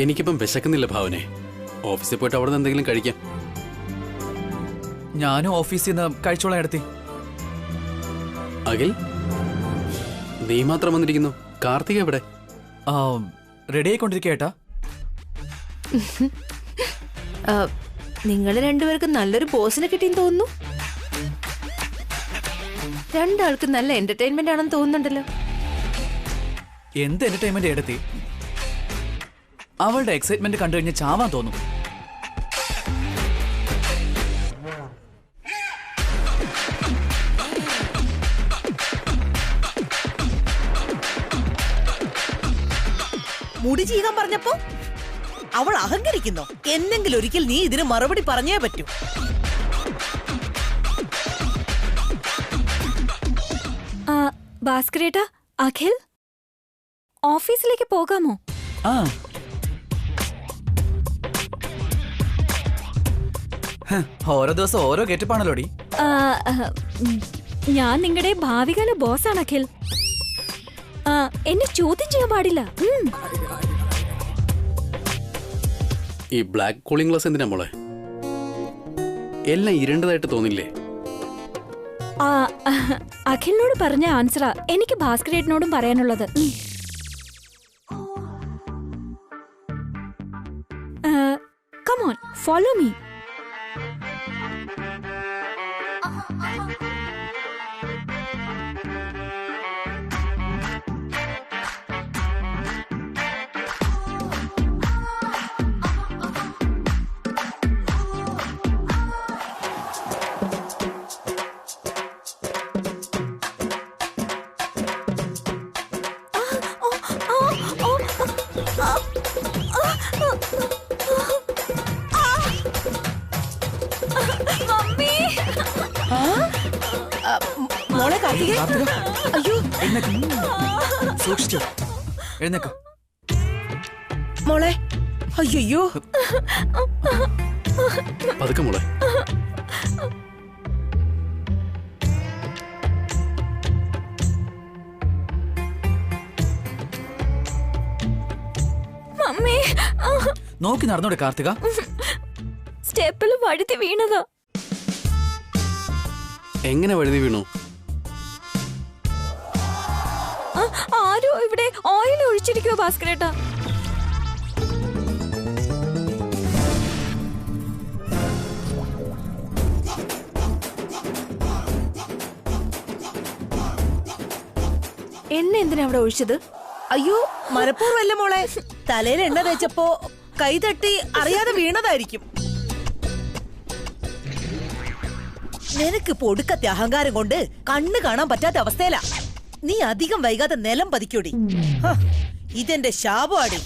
എനിക്കിപ്പം വിശക്കുന്നില്ല ഭാവനെ. ഓഫീസിൽ പോയിട്ട് അവിടെ നിന്ന് എന്തെങ്കിലും കഴിക്കാം. ഞാനും ഓഫീസിൽ നിന്ന് കഴിച്ചോളാം എടുത്തി. അഖിൽ, നീ മാത്രം വന്നിരിക്കുന്നു. കാർത്തിക എവിടെ? റെഡി ആയിക്കൊണ്ടിരിക്കേട്ടാ. നിങ്ങൾ രണ്ടുപേർക്കും നല്ലൊരു ബോസിനെ കിട്ടിയെന്ന് തോന്നുന്നു. രണ്ടാൾക്ക് നല്ല എന്റർടൈൻമെന്റ് ആണെന്ന് തോന്നുന്നുണ്ടല്ലോ. എന്ത് എന്റർടൈൻമെന്റ് എടുത്തി? അവളുടെ എക്സൈറ്റ്മെന്റ് കണ്ടു കഴിഞ്ഞാൽ ചാവാൻ തോന്നും. മുടി ചെയ്യാൻ പറഞ്ഞപ്പോ അവൾ അഹങ്കരിക്കുന്നു. എന്നെങ്കിലും ഒരിക്കൽ നീ ഇതിന് മറുപടി പറഞ്ഞേ പറ്റൂ. ഭാസ്കരേട്ടാ, അഖിൽ ഓഫീസിലേക്ക് പോകാമോ? ഓരോ ദിവസം ഓരോ കെട്ടിപ്പാണല്ലോടി. ഞാൻ നിങ്ങളുടെ ഭാവികാല ബോസാണ് അഖിൽ. എന്നെ ചോദ്യം ചെയ്യാൻ പാടില്ല. ഈ ബ്ലാക്ക് കൂളിംഗ് ഗ്ലാസ് എന്തിനാ മോളെ? എല്ലാം ഇരുണ്ടതായിട്ട് തോന്നില്ലേ? അഖിലിനോട് പറഞ്ഞ ആൻസറാ എനിക്ക് ഭാസ്കരേട്ടനോടും പറയാനുള്ളത്. Come on, follow me. മോളെ കാർത്തിക, അയ്യോ സൂക്ഷിച്ചു എഴുന്നേക്ക്. മോളെ, അയ്യോ പതുക്കെ മോളെ. നോക്കി നടന്നോടെ കാർത്തിക. സ്റ്റെപ്പിൽ വഴുതി വീണതാ. എങ്ങനെ വഴുതി വീണു? ആരോ ഇവിടെ ഓയിൽ ഒഴിച്ചിരിക്കുവോ ഭാസ്കരേട്ടാ? എണ്ണ എന്തിനാ അവിടെ ഒഴിച്ചത്? അയ്യോ, മനഃപൂർവ്വമല്ല മോളെ. തലയിൽ എണ്ണ തേച്ചപ്പോ കൈ തട്ടി അറിയാതെ വീണതായിരിക്കും. നിനക്ക് പൊടുക്കത്തെ അഹങ്കാരം കൊണ്ട് കണ്ണ് കാണാൻ പറ്റാത്ത അവസ്ഥയില. നീ അധികം വൈകാതെ നിലം പതിക്കൂടി. ഇതെന്റെ ശാപമാടി.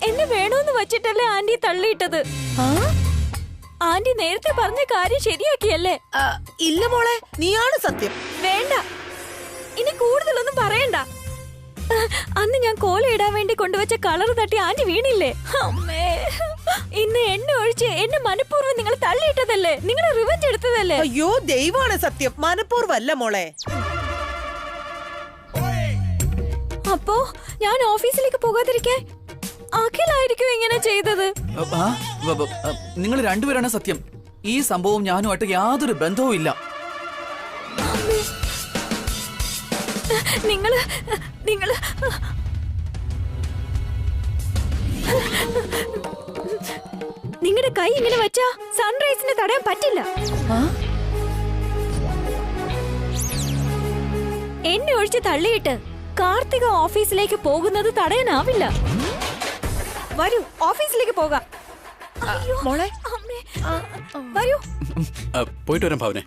എന്നെ വേണോന്ന് വച്ചിട്ടല്ലേ ആന്റി തള്ളിയിട്ടത്? ആന്റി നേരത്തെ പറഞ്ഞ കാര്യം ശരിയാക്കിയല്ലേ? ഇല്ല മോളെ, നീയാണ് സത്യം. വേണ്ട, ഇനി കൂടുതലൊന്നും പറയണ്ട. അന്ന് ഞാൻ കോല ഇടാൻ വേണ്ടി കൊണ്ടുവച്ച കളർ തട്ടി ആന്റി വീണില്ലേ? അമ്മേ, ഇന്ന് എണ്ണ ഒഴിച്ച് എന്നെ മനഃപൂർവ്വം നിങ്ങൾ തള്ളിയിട്ടതല്ലേ? നിങ്ങളുടെ റിവഞ്ച് എടുത്തതല്ലേ? അയ്യോ, ദൈവമാണ് സത്യം. മനഃപൂർവ്വമല്ല മോളെ. അപ്പോ ഞാൻ ഓഫീസിലേക്ക് പോകാതിരിക്കാൻ അഖിലായിരിക്കും ഇങ്ങനെ ചെയ്തത്. നിങ്ങൾ രണ്ടുപേരാണ് സത്യം. ഈ സംഭവം ഞാനുമായിട്ട് യാതൊരു ബന്ധവും ഇല്ല. നിങ്ങള് നിങ്ങളുടെ കൈ ഇങ്ങനെ വെച്ചാ സൺറൈസിനെ തടയാൻ പറ്റില്ല. എന്നെ ഒഴിച്ച് തള്ളിയിട്ട് കാർത്തിക ഓഫീസിലേക്ക് പോകുന്നത് തടയാനാവില്ല. വരൂ, ഓഫീസിലേക്ക് പോകാം. മോളെ, വരൂ. പോയിട്ട് വരാം ഭാവനെ.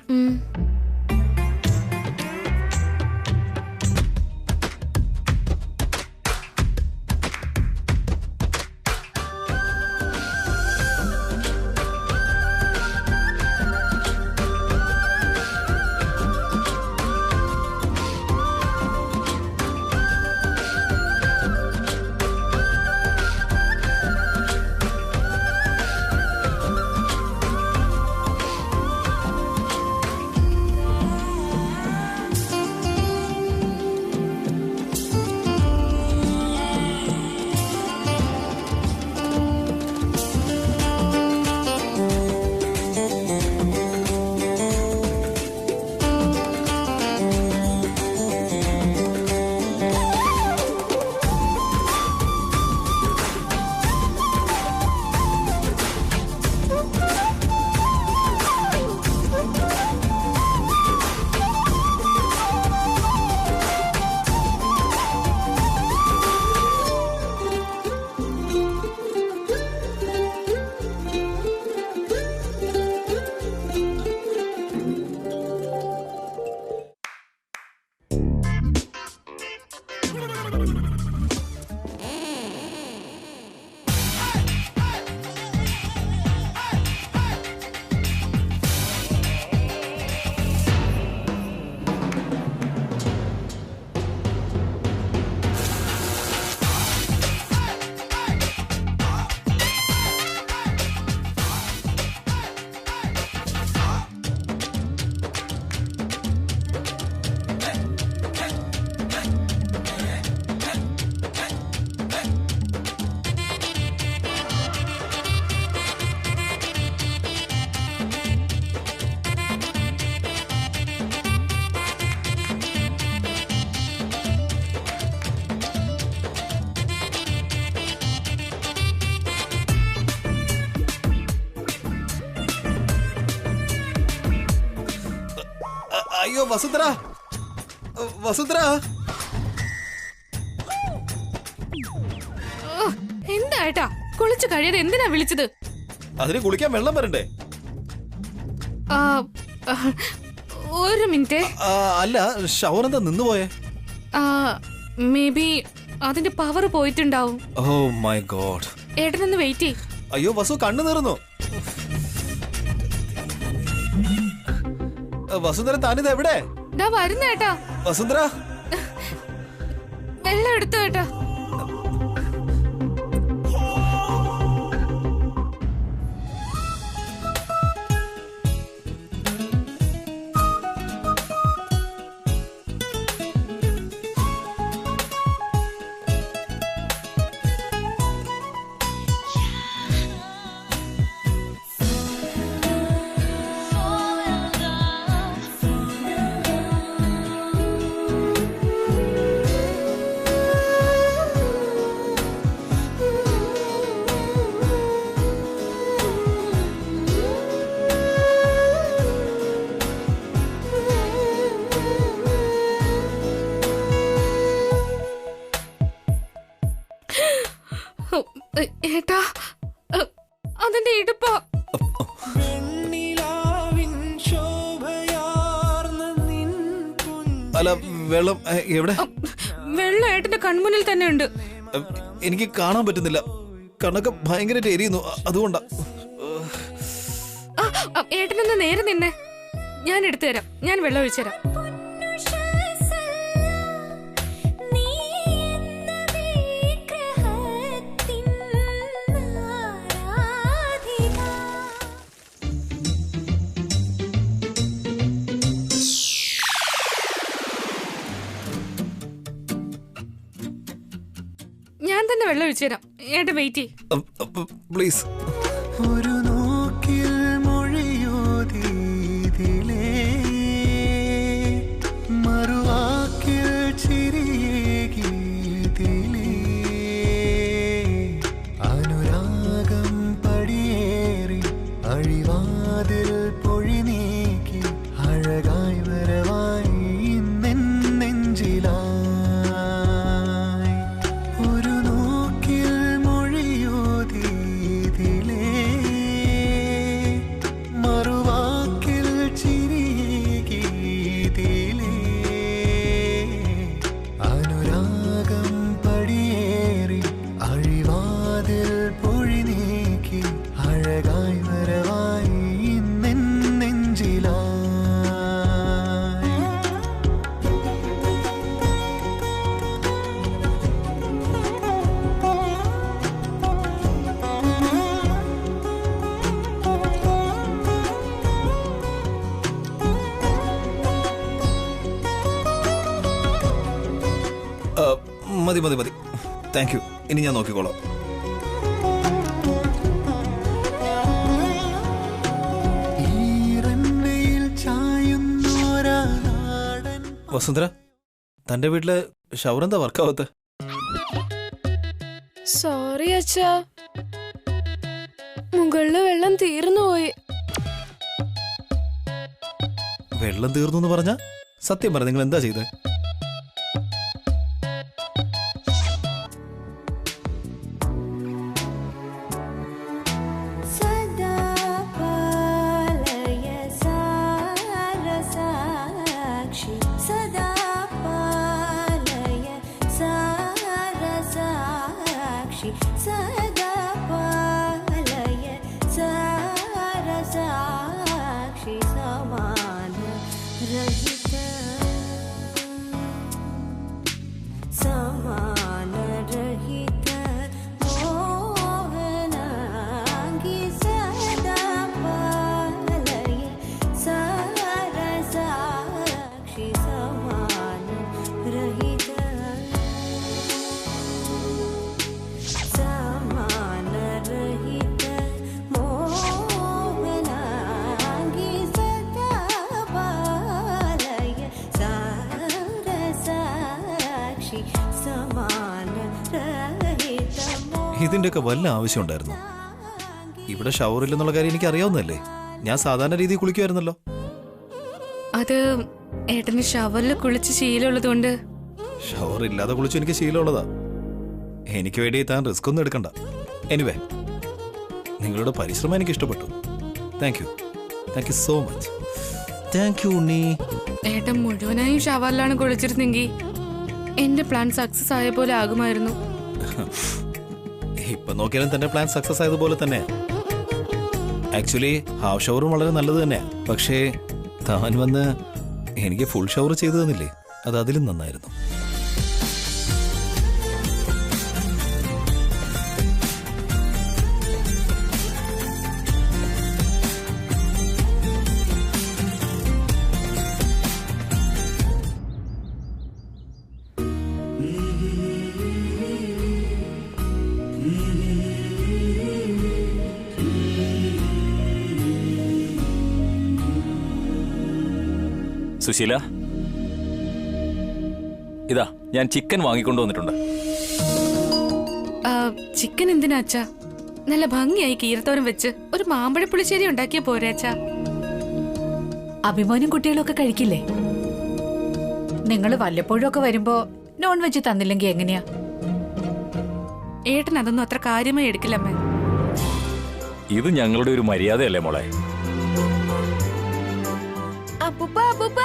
അയ്യോ വസുന്ധര, വസുന്ധര. എന്താ ഏട്ടാ കുളിച്ചു കഴിയാതെ എന്തിനാ വിളിച്ചത്? അതിന് കുളിക്കാൻ വെള്ളം വരണ്ടേ? ആ, ആ, ഒരു മിനിറ്റ്. അല്ല, ഷവർ എന്താ നിന്ന് പോയേ? മേ ബി അതിന്റെ പവർ പോയിട്ടുണ്ടാവും. Oh my god. ഏട്ടനൊന്ന് വെയിറ്റ് ചെയ്. അയ്യോ വസു, കണ്ണു തീർന്നു. വസുന്ധര, താനിത് എവിടെ? ദാ വരുന്ന ഏട്ടാ. വസുന്ധര, വെള്ളം എടുത്തു ഏട്ടാ. ഏട്ടാ, അതിന്റെ ഇടുപ്പോ. അല്ല, വെള്ളം എവിടെ? വെള്ളം ഏട്ടന്റെ കൺമുന്നിൽ തന്നെ ഉണ്ട്. എനിക്ക് കാണാൻ പറ്റുന്നില്ല, കണ്ണൊക്കെ ഭയങ്കരമായിട്ട് എരിയുന്നു, അതുകൊണ്ടാ. ഏട്ടനൊന്ന് നേരെ നിന്നെ, ഞാൻ എടുത്തു തരാം. ഞാൻ വെള്ളം ഒഴിച്ചു തരാം. ഞാൻ തന്നെ വെള്ളം ഒഴിച്ചു തരാം. ഏട്ടൻ വെയിറ്റ് ചെയ്യ്. പ്ലീസ്. ഒരു നോക്കിൽ മൊഴിയോതിലേ മറുവാക്കിൽ ചിരിയേകിതിലേ അനുരാഗം പടിയേറി അഴിവാതിൽ പൊഴി നീക്കി അഴകായി വരവായി നെഞ്ചിലാ. മതി മതി മതി, താങ്ക് യു. ഇനി ഞാൻ നോക്കിക്കോളാം. വസുന്ധര, തന്റെ വീട്ടില് ഷവർ എന്താ വർക്കാവത്തെ? സോറി അച്ഛാ, മുകളില് വെള്ളം തീർന്നു പോയി. വെള്ളം തീർന്നു എന്ന് പറഞ്ഞാ? സത്യം പറ, നിങ്ങൾ എന്താ ചെയ്തേ? ഇതിന്റെയൊക്കെ വല്ല ആവശ്യം ഉണ്ടായിരുന്നു? ഇവിടെ ഷവറില്ലെന്നുള്ള കാര്യം എനിക്ക് അറിയാവുന്നതല്ലേ. ഞാൻ സാധാരണ രീതിയിൽ കുളിക്കുമായിരുന്നല്ലോ. അത് ഏട്ടന് ഷവറിൽ കുളിച്ച് ശീലമുള്ളതുകൊണ്ട് ഷവർ ഇല്ലാതെ കുളിച്ചു എനിക്ക് ശീലമുള്ളതാ. എനിക്ക് വേണ്ടി താൻ റിസ്ക് ഒന്നും എടുക്കണ്ട. എനിവേ, നിങ്ങളുടെ പരിശ്രമം എനിക്ക് ഇഷ്ടപ്പെട്ടു. Thank you so much. Thank you Unni. ഏട്ടൻ മുഴുവനായും ഷവറിലാണ് കുളിച്ചിരുന്നെങ്കിൽ എന്റെ പ്ലാൻ സക്സസ് ആയ പോലെ ആകുമായിരുന്നു. ഇപ്പൊ നോക്കിയാലും തന്റെ പ്ലാൻ സക്സസ് ആയതുപോലെ തന്നെ. ആക്ച്വലി ഹാഫ് ഷവറും വളരെ നല്ലത് തന്നെയാ. പക്ഷേ താൻ വന്ന് എനിക്ക് ഫുൾ ഷവർ ചെയ്തു തന്നില്ലേ, അത് അതിലും നന്നായിരുന്നു. സുശീല, ഇതാ ഞാൻ ചിക്കൻ വാങ്ങിക്കൊണ്ടു വന്നിട്ടുണ്ട്. ചിക്കൻ എന്തിനാ അച്ഛാ? നല്ല ഭംഗിയായി കീരത്തോരം വെച്ച് ഒരു മാമ്പഴ പുളിശ്ശേരി ഉണ്ടാക്കിയ പോരെ അച്ഛാ? അഭിമാനും കുട്ടികളും ഒക്കെ കഴിക്കില്ലേ? നിങ്ങൾ വല്ലപ്പോഴും ഒക്കെ വരുമ്പോ നോൺ വെജ് തന്നില്ലെങ്കിൽ എങ്ങനെയാ? ഏട്ടൻ അതൊന്നും അത്ര കാര്യമായി എടുക്കില്ലമ്മേ. ഇത് ഞങ്ങളുടെ ഒരു മര്യാദയല്ലേ മോളെ? അപ്പൂപ്പ അപ്പൂപ്പ,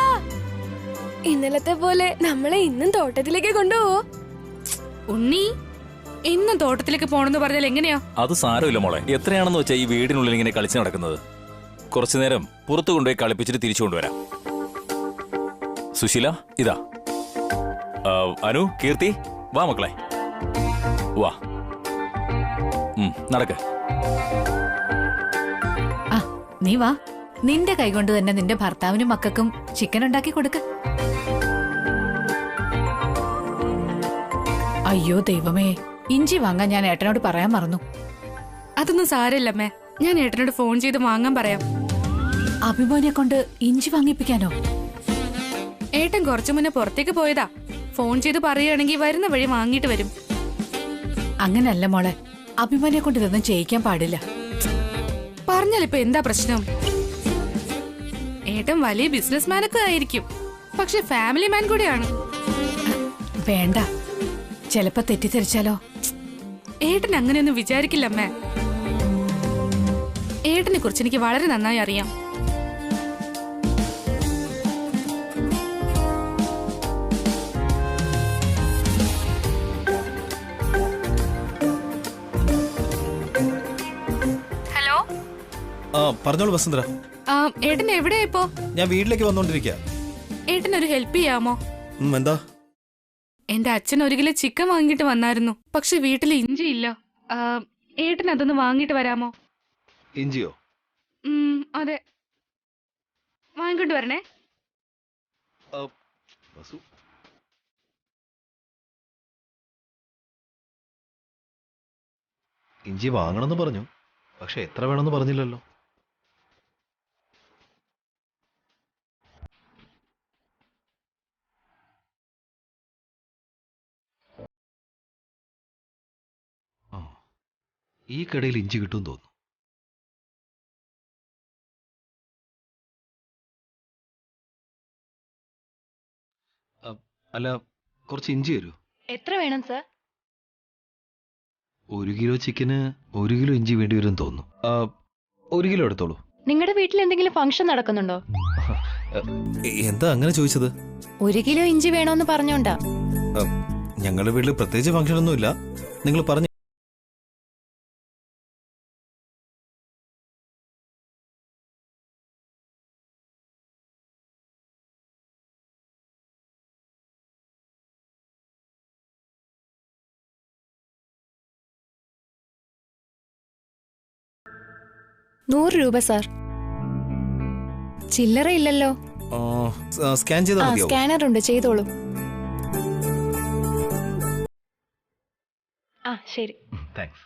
ഇന്നലത്തെ പോലെ നമ്മളെ ഇന്നും തോട്ടത്തിലേക്ക് കൊണ്ടുപോവോ? ഉണ്ണി, ഇന്നും തോട്ടത്തിലേക്ക് പോണെന്ന് പറഞ്ഞാൽ എങ്ങനെയാ? അത് സാരമില്ല മോളെ. എത്രയാണെന്ന് വെച്ചാൽ ഈ വീടിനുള്ളിൽ ഇങ്ങനെ കളിച്ചു നടക്കുന്നത്. കുറച്ചു നേരം പുറത്തു കൊണ്ടുപോയി കളിപ്പിച്ചിട്ട് തിരിച്ചു കൊണ്ടുവരാം. സുശീല, ഇതാ. അനു, കീർത്തി, വാ മക്കളെ, വാ. നടക്ക്. ആ, നീ വാ. നിന്റെ കൈകൊണ്ട് തന്നെ നിന്റെ ഭർത്താവിനും മക്കൾക്കും ചിക്കൻ ഉണ്ടാക്കി കൊടുക്ക. അയ്യോ ദൈവമേ, ഇഞ്ചി വാങ്ങാൻ ഞാൻ ഏട്ടനോട് പറയാൻ മറന്നു. അതൊന്നും സാരമില്ലമ്മേ, ഞാൻ ഏട്ടനോട് ഫോൺ ചെയ്ത് വാങ്ങാൻ പറയാം. അഭിമാനിയെ കൊണ്ട് ഇഞ്ചി വാങ്ങിപ്പിക്കാനോ? ഏട്ടൻ കുറച്ചു മുന്നേ പുറത്തേക്ക് പോയതാ. ഫോൺ ചെയ്ത് പറയുകയാണെങ്കിൽ വരുന്ന വഴി വാങ്ങിയിട്ട് വരും. അങ്ങനല്ല മോളെ, അഭിമാനിയെ കൊണ്ട് ഇതൊന്നും ചെയ്യിക്കാൻ പാടില്ല. പറഞ്ഞാലിപ്പോ എന്താ പ്രശ്നം? ഏട്ടൻ വലിയ ബിസിനസ് മാനൊക്കെ ആയിരിക്കും, പക്ഷെ ഫാമിലി മാൻ കൂടെയാണ്. വേണ്ട, ചെലപ്പോ തെറ്റിദ്ധരിച്ചാലോ? ഏട്ടൻ അങ്ങനെയൊന്നും വിചാരിക്കില്ലമ്മേ. ഏട്ടനെ കുറിച്ച് എനിക്ക് വളരെ നന്നായി അറിയാം. ഹലോ. പറഞ്ഞോളൂ വസുന്ധര. ഏട്ടൻ എവിടെയാ ഇപ്പോ? ഞാൻ വീട്ടിലേക്ക് വന്നോണ്ടിരിക്ക. ഏട്ടൻ ഒരു ഹെൽപ്പ് ചെയ്യാമോ? എന്താ? എന്റെ അച്ഛൻ 1 കിലോ ചിക്കൻ വാങ്ങിട്ട് വന്നായിരുന്നു, പക്ഷെ വീട്ടിൽ ഇഞ്ചി ഇല്ല. ഏട്ടൻ അതൊന്ന് വാങ്ങിട്ട് വരാമോ? ഇഞ്ചിയോ? അതെ, വാങ്ങിക്കൊണ്ട് വരണേ. ഇഞ്ചി വാങ്ങണമെന്ന് പറഞ്ഞു, പക്ഷെ എത്ര വേണമെന്ന് പറഞ്ഞില്ലല്ലോ. ഈ കടയിൽ ഇഞ്ചി കിട്ടും തോന്നുന്നു. അല്ല, കുറച്ച് ഇഞ്ചി തരൂ. എത്ര വേണം സർ? 1 കിലോ ചിക്കന് 1 കിലോ ഇഞ്ചി വേണ്ടി വരും തോന്നുന്നു. 1 കിലോ എടുത്തോളൂ. നിങ്ങളുടെ വീട്ടിൽ എന്തെങ്കിലും ഫംഗ്ഷൻ നടക്കുന്നുണ്ടോ? എന്താ അങ്ങനെ ചോദിച്ചത്? 1 കിലോ ഇഞ്ചി വേണോന്ന് പറഞ്ഞോണ്ടാ. ഞങ്ങളുടെ വീട്ടിൽ പ്രത്യേകിച്ച് ഫംഗ്ഷൻ ഒന്നുമില്ല. നിങ്ങൾ പറഞ്ഞു. ₹100 സാർ. ചില്ലറ ഇല്ലല്ലോ. സ്കാൻ ചെയ്താൽ മതിയോ? സ്കാനർ ഉണ്ട്, ചെയ്തോളൂ. ശരി. താങ്ക്സ്.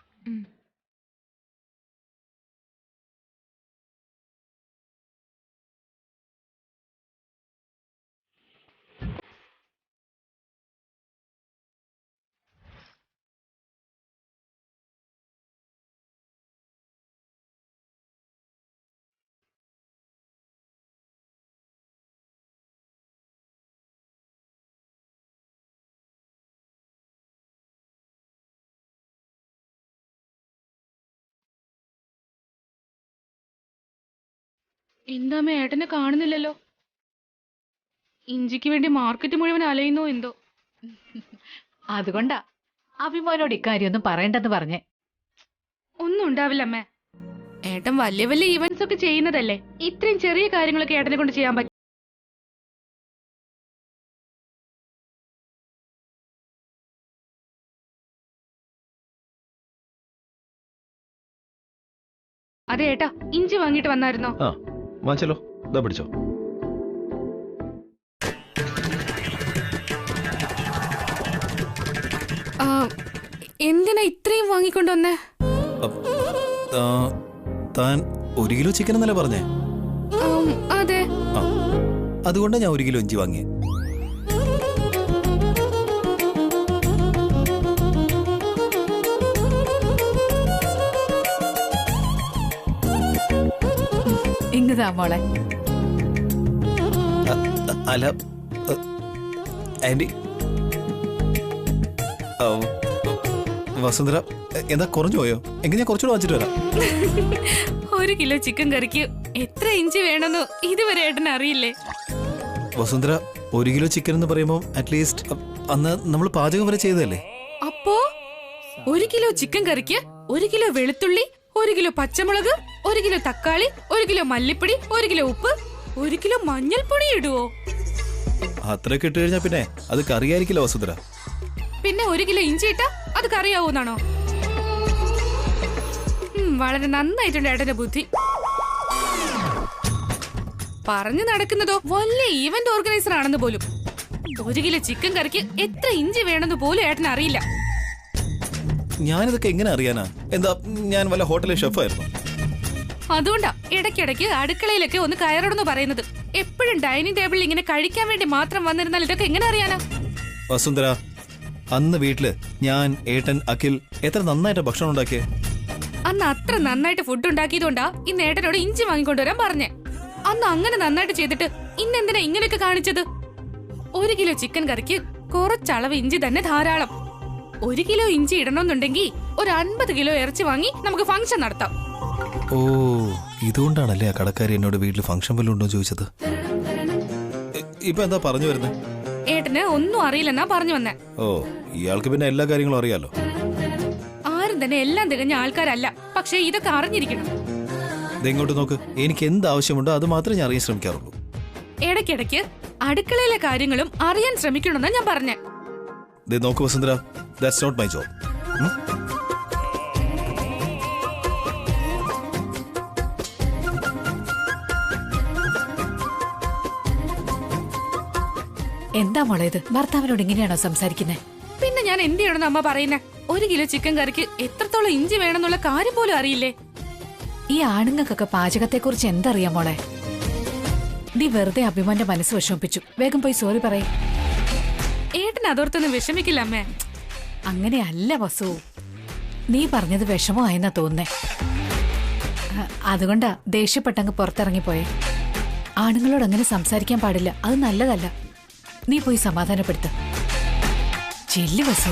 എന്താമ്മ ഏട്ടനെ കാണുന്നില്ലല്ലോ. ഇഞ്ചിക്ക് വേണ്ടി മാർക്കറ്റ് മുഴുവൻ അലയുന്നോ എന്തോ. അതുകൊണ്ടാ അഭിമോനോട് ഇക്കാര്യമൊന്നും പറയണ്ടെന്ന് പറഞ്ഞേ. ഒന്നും ഉണ്ടാവില്ല അമ്മേ. ഏട്ടൻ വലിയ വലിയ ഇവന്റ്സ് ഒക്കെ ചെയ്യുന്നതല്ലേ, ഇത്രയും ചെറിയ കാര്യങ്ങളൊക്കെ ഏട്ടനെ കൊണ്ട് ചെയ്യാൻ പറ്റും. അതെ ഏട്ടാ, ഇഞ്ചി വാങ്ങിട്ട് വന്നായിരുന്നോ? ആ വാങ്ങിച്ചല്ലോ, ഇതാ പിടിച്ചോ. എന്തിനാ ഇത്രയും വാങ്ങിക്കൊണ്ടുവന്നേ? താൻ 1 കിലോ ചിക്കൻ എന്നല്ലേ പറഞ്ഞേ? അതെ. അതുകൊണ്ടാ ഞാൻ 1 കിലോ ഇഞ്ചി വാങ്ങിയേ. ഇങ്ങതാ മോളെ. അല്ല ആന്റി, വസുന്ധര എന്താ കുറഞ്ഞു പോയോ? എങ്കിൽ ഞാൻ കുറച്ചുകൂടെ വാങ്ങിച്ചിട്ട് വരാം. 1 കിലോ ചിക്കൻ കറിക്ക് എത്ര ഇഞ്ചി വേണമെന്ന് ഇതുവരെ ഏട്ടന് അറിയില്ലേ? വസുന്ധര, 1 കിലോ ചിക്കൻ എന്ന് പറയുമ്പോൾ അറ്റ്ലീസ്റ്റ് അന്ന് നമ്മൾ പാചകം വരെ ചെയ്തതല്ലേ? അപ്പോ 1 കിലോ ചിക്കൻ കറിക്ക് 1 കിലോ വെളുത്തുള്ളി, 1 കിലോ പച്ചമുളക്, 1 കിലോ തക്കാളി, 1 കിലോ മല്ലിപ്പൊടി, 1 കിലോ ഉപ്പ്, 1 കിലോ മഞ്ഞൾപ്പൊടി ഇടുവോ? അത്രയൊക്കെ ഇട്ട് കഴിഞ്ഞാ പിന്നെ അത് കറിയായിരിക്കില്ല വസുന്ധര. പിന്നെ 1 കിലോ ഇഞ്ചി ഇട്ടാ അത് കറിയാവൂന്നാണോ? വളരെ നന്നായിട്ടുണ്ട് ഏട്ടന്റെ ബുദ്ധി. പറഞ്ഞു നടക്കുന്നതോ വലിയ ഈവന്റ് ഓർഗനൈസർ ആണെന്ന് പോലും. 1 കിലോ ചിക്കൻ കറിക്ക് എത്ര ഇഞ്ചി വേണമെന്ന് പോലും ഏട്ടന് അറിയില്ല. ഞാനിതൊക്കെ എങ്ങനെ അറിയാനാ? എന്താ ഞാൻ വല്ല ഹോട്ടലിലെ ഷെഫായിരുന്നു? അതുകൊണ്ടാ ഇടയ്ക്കിടയ്ക്ക് അടുക്കളയിലൊക്കെ ഒന്ന് കയറണമെന്ന് പറയുന്നത്. എപ്പോഴും ഡൈനിങ് ടേബിളിൽ ഇങ്ങനെ കഴിക്കാൻ വേണ്ടി മാത്രം വന്നിരുന്നാൽ ഇതൊക്കെ എങ്ങനെ അറിയാനാ? വസുന്ധര, അന്ന് വീട്ടില് ഞാൻ, ഏട്ടൻ, അഖിൽ എത്ര നന്നായിട്ട് ഭക്ഷണം ഉണ്ടാക്കിയേ. അന്ന് അത്ര നന്നായിട്ട് ഫുഡ് ഉണ്ടാക്കിയതുകൊണ്ടാ ഇന്ന് ഏട്ടനോട് ഇഞ്ചി വാങ്ങിക്കൊണ്ടുവരാൻ പറഞ്ഞേ. അന്ന് അങ്ങനെ നന്നായിട്ട് ചെയ്തിട്ട് ഇന്നെന്തിനാ ഇങ്ങനെയൊക്കെ കാണിച്ചത്? 1 കിലോ ചിക്കൻ കറിക്ക് കുറച്ചളവ് ഇഞ്ചി തന്നെ ധാരാളം. 1 കിലോ ഇഞ്ചി ഇടണമെന്നുണ്ടെങ്കിൽ ഒരു 50 കിലോ ഇറച്ചി വാങ്ങി നമുക്ക് ഫംഗ്ഷൻ നടത്താം. ഓ, ഇതുകൊണ്ടാണല്ലേ ആ കടക്കാരി എന്നോട് വീട്ടിൽ ഫംഗ്ഷൻ വല്ലതും ഉണ്ടോ ചോദിച്ചത്. ഇപ്പൊ എന്താ പറഞ്ഞു വരുന്നത്? ഏട്ടന് ഒന്നും അറിയില്ലെന്നാ പറഞ്ഞു വന്നേ. ഓ, ഇയാൾക്ക് പിന്നെ എല്ലാ കാര്യങ്ങളും അറിയാലോ. ആരും തന്നെ എല്ലാം തികഞ്ഞ ആൾക്കാരല്ല, പക്ഷെ ഇതൊക്കെ അറിഞ്ഞിരിക്കണം. ഇങ്ങോട്ട് നോക്ക്, എനിക്ക് എന്ത് ആവശ്യമുണ്ടോ അത് മാത്രമേ ഞാൻ അറിയാൻ ശ്രമിക്കാറുള്ളൂ. ഇടയ്ക്കിടയ്ക്ക് അടുക്കളയിലെ കാര്യങ്ങളും അറിയാൻ ശ്രമിക്കണമെന്നാ ഞാൻ പറഞ്ഞേ. നോക്ക് Vasundhara, that's not my job. എന്താ മോളെ ഇത്? ഭർത്താവിനോട് ഇങ്ങനെയാണോ സംസാരിക്കുന്നത്? പിന്നെ ഞാൻ എന്ത് ചെയ്യണമെന്ന് അമ്മ പറയുന്നേ? 1 കിലോ ചിക്കൻ കറിക്ക് എത്രത്തോളം ഇഞ്ചി വേണമെന്നുള്ള കാര്യം പോലും അറിയില്ലേ? ഈ ആണുങ്ങൾക്കൊക്കെ പാചകത്തെക്കുറിച്ച് എന്തറിയാം മോളെ? നീ വെറുതെ അഭിമാന്റെ മനസ്സ് വിഷമിപ്പിച്ചു. വേഗം പോയി സോറി പറയേ. ഏട്ടൻ അതോർത്തൊന്നും വിഷമിക്കില്ല അമ്മേ. അങ്ങനെയല്ല വസു, നീ പറഞ്ഞത് വിഷമമായെന്നാ തോന്നുന്നേ. അതുകൊണ്ടാ ദേഷ്യപ്പെട്ടങ്ങ് പുറത്തിറങ്ങിപ്പോയെ. ആണുങ്ങളോട് അങ്ങനെ സംസാരിക്കാൻ പാടില്ല, അത് നല്ലതല്ല. നീ പോയി സമാധാനപ്പെടുത്ത. ചെല്ലു വസു.